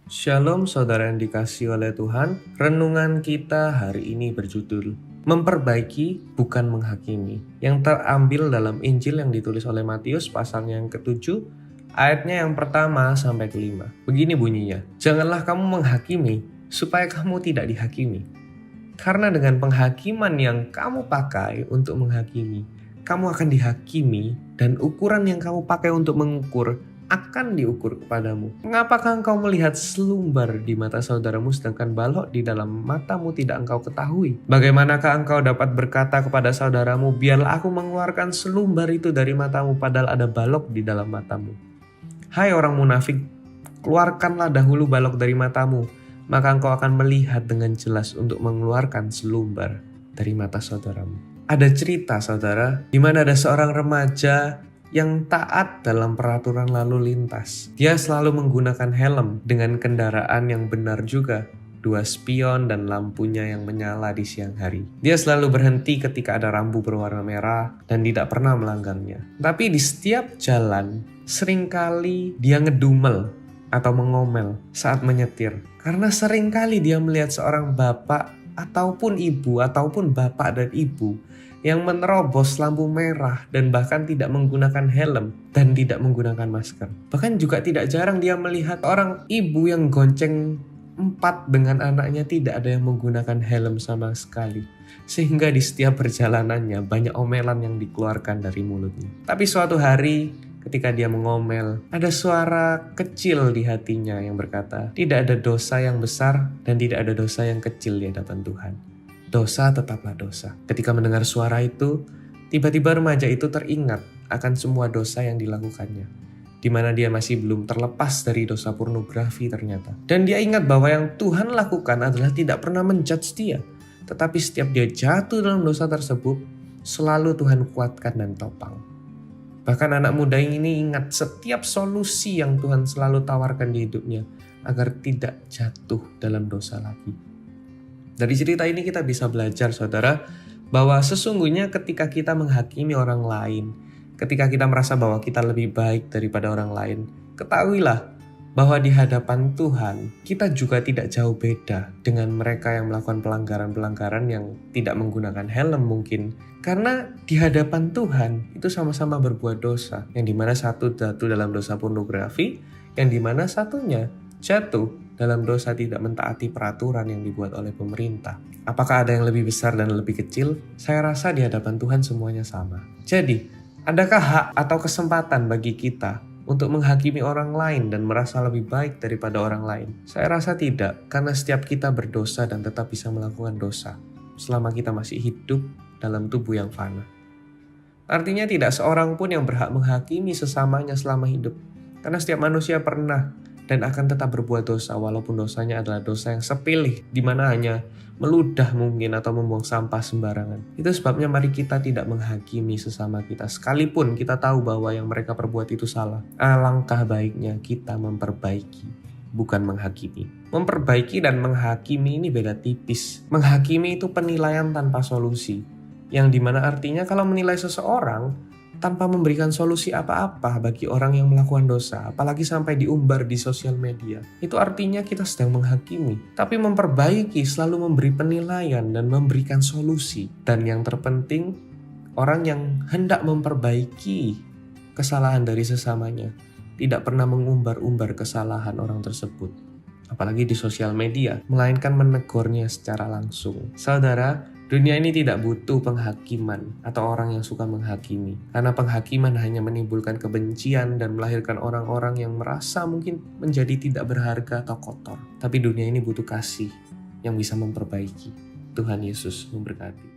Shalom saudara yang dikasihi oleh Tuhan. Renungan kita hari ini berjudul Memperbaiki bukan menghakimi, yang terambil dalam Injil yang ditulis oleh Matius pasalnya yang ke-7 ayatnya yang pertama sampai ke-5. Begini bunyinya, janganlah kamu menghakimi supaya kamu tidak dihakimi. Karena dengan penghakiman yang kamu pakai untuk menghakimi, kamu akan dihakimi, dan ukuran yang kamu pakai untuk mengukur akan diukur kepadamu. Mengapakah engkau melihat selumbar di mata saudaramu sedangkan balok di dalam matamu tidak engkau ketahui? Bagaimanakah engkau dapat berkata kepada saudaramu, biarlah aku mengeluarkan selumbar itu dari matamu padahal ada balok di dalam matamu? Hai orang munafik, keluarkanlah dahulu balok dari matamu, maka engkau akan melihat dengan jelas untuk mengeluarkan selumbar dari mata saudaramu. Ada cerita saudara, di mana ada seorang remaja yang taat dalam peraturan lalu lintas. Dia selalu menggunakan helm dengan kendaraan yang benar juga, 2 spion dan lampunya yang menyala di siang hari. Dia selalu berhenti ketika ada rambu berwarna merah dan tidak pernah melanggarnya. Tapi di setiap jalan, seringkali dia ngedumel atau mengomel saat menyetir. Karena seringkali dia melihat seorang bapak ataupun ibu ataupun bapak dan ibu yang menerobos lampu merah dan bahkan tidak menggunakan helm dan tidak menggunakan masker. Bahkan juga tidak jarang dia melihat orang ibu yang gonceng 4 dengan anaknya tidak ada yang menggunakan helm sama sekali. Sehingga di setiap perjalanannya banyak omelan yang dikeluarkan dari mulutnya. Tapi suatu hari ketika dia mengomel, ada suara kecil di hatinya yang berkata, tidak ada dosa yang besar dan tidak ada dosa yang kecil di hadapan Tuhan. Dosa tetaplah dosa. Ketika mendengar suara itu, tiba-tiba remaja itu teringat akan semua dosa yang dilakukannya, di mana dia masih belum terlepas dari dosa pornografi ternyata. Dan dia ingat bahwa yang Tuhan lakukan adalah tidak pernah menjudge dia, tetapi setiap dia jatuh dalam dosa tersebut, selalu Tuhan kuatkan dan topang. Bahkan anak muda ini ingat setiap solusi yang Tuhan selalu tawarkan di hidupnya agar tidak jatuh dalam dosa lagi. Dari cerita ini kita bisa belajar saudara, bahwa sesungguhnya ketika kita menghakimi orang lain, ketika kita merasa bahwa kita lebih baik daripada orang lain, ketahuilah bahwa di hadapan Tuhan kita juga tidak jauh beda dengan mereka yang melakukan pelanggaran-pelanggaran yang tidak menggunakan helm mungkin. Karena di hadapan Tuhan itu sama-sama berbuat dosa, yang dimana satu jatuh dalam dosa pornografi, yang dimana satunya jatuh dalam dosa tidak mentaati peraturan yang dibuat oleh pemerintah. Apakah ada yang lebih besar dan lebih kecil? Saya rasa di hadapan Tuhan semuanya sama. Jadi, adakah hak atau kesempatan bagi kita untuk menghakimi orang lain dan merasa lebih baik daripada orang lain? Saya rasa tidak, karena setiap kita berdosa dan tetap bisa melakukan dosa selama kita masih hidup dalam tubuh yang fana. Artinya tidak seorang pun yang berhak menghakimi sesamanya selama hidup, karena setiap manusia pernah dan akan tetap berbuat dosa walaupun dosanya adalah dosa yang sepele, di mana hanya meludah mungkin atau membuang sampah sembarangan. Itu sebabnya mari kita tidak menghakimi sesama kita sekalipun kita tahu bahwa yang mereka perbuat itu salah. Alangkah baiknya kita memperbaiki, bukan menghakimi. Memperbaiki dan menghakimi ini beda tipis. Menghakimi itu penilaian tanpa solusi, yang dimana artinya kalau menilai seseorang tanpa memberikan solusi apa-apa bagi orang yang melakukan dosa, apalagi sampai diumbar di sosial media, itu artinya kita sedang menghakimi. Tapi memperbaiki selalu memberi penilaian dan memberikan solusi. Dan yang terpenting, orang yang hendak memperbaiki kesalahan dari sesamanya tidak pernah mengumbar-umbar kesalahan orang tersebut, apalagi di sosial media, melainkan menegurnya secara langsung. Saudara, dunia ini tidak butuh penghakiman atau orang yang suka menghakimi. Karena penghakiman hanya menimbulkan kebencian dan melahirkan orang-orang yang merasa mungkin menjadi tidak berharga atau kotor. Tapi dunia ini butuh kasih yang bisa memperbaiki. Tuhan Yesus memberkati.